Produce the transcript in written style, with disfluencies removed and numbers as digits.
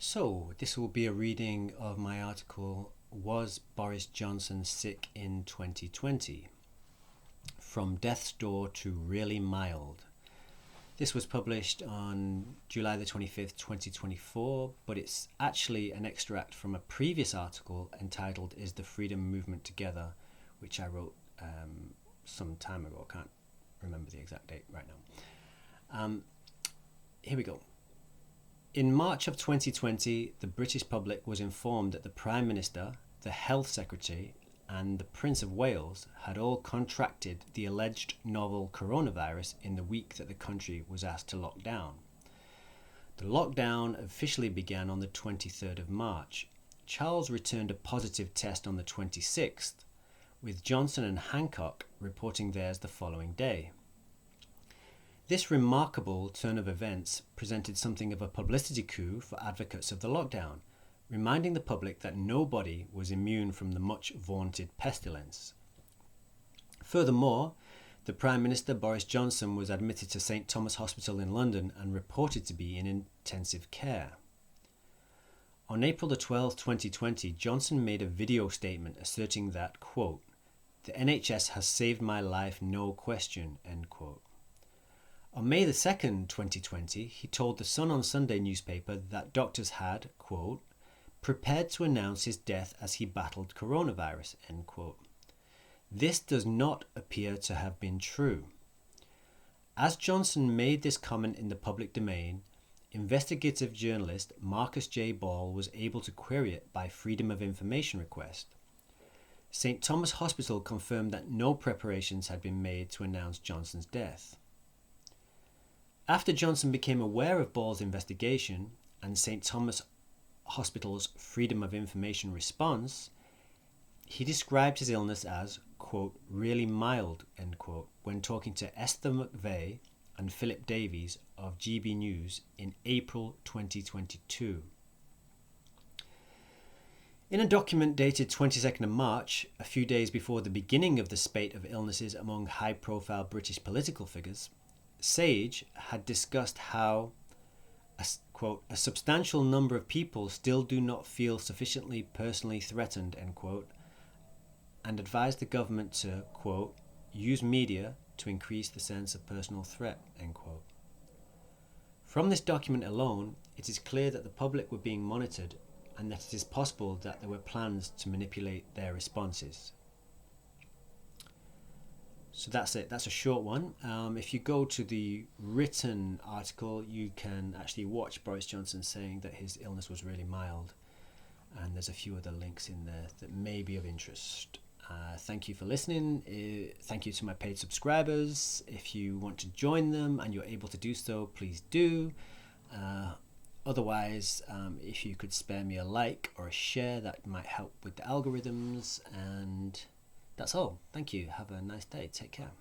So, this will be a reading of my article, Was Boris Johnson Sick in 2020? From Death's Door to Really Mild. This was published on July the 25th, 2024, but it's actually an extract from a previous article entitled Is the Freedom Movement Together, which I wrote some time ago. I can't remember the exact date right now. Here we go. In March of 2020, the British public was informed that the Prime Minister, the Health Secretary, and the Prince of Wales had all contracted the alleged novel coronavirus in the week that the country was asked to lock down. The lockdown officially began on the 23rd of March. Charles returned a positive test on the 26th, with Johnson and Hancock reporting theirs the following day. This remarkable turn of events presented something of a publicity coup for advocates of the lockdown, reminding the public that nobody was immune from the much vaunted pestilence. Furthermore, the Prime Minister Boris Johnson was admitted to St Thomas Hospital in London and reported to be in intensive care. On April the 12th, 2020, Johnson made a video statement asserting that, quote, "The NHS has saved my life, no question," end quote. On May the 2nd, 2020, he told the Sun on Sunday newspaper that doctors had, quote, "prepared to announce his death as he battled coronavirus," end quote. This does not appear to have been true. As Johnson made this comment in the public domain, investigative journalist Marcus J. Ball was able to query it by Freedom of Information request. St Thomas Hospital confirmed that no preparations had been made to announce Johnson's death. After Johnson became aware of Ball's investigation and St Thomas Hospital's Freedom of Information response, he described his illness as, quote, "really mild," end quote, when talking to Esther McVeigh and Philip Davies of GB News in April 2022. In a document dated 22nd of March, a few days before the beginning of the spate of illnesses among high-profile British political figures, Sage had discussed how, quote, "a substantial number of people still do not feel sufficiently personally threatened," end quote, and advised the government to, quote, "use media to increase the sense of personal threat," end quote. From this document alone, it is clear that the public were being monitored and that it is possible that there were plans to manipulate their responses. So that's it. That's a short one. If you go to the written article, you can actually watch Boris Johnson saying that his illness was really mild. And there's a few other links in there that may be of interest. Thank you for listening. Thank you to my paid subscribers. If you want to join them and you're able to do so, please do. Otherwise, if you could spare me a like or a share, that might help with the algorithms. And that's all. Thank you. Have a nice day. Take care.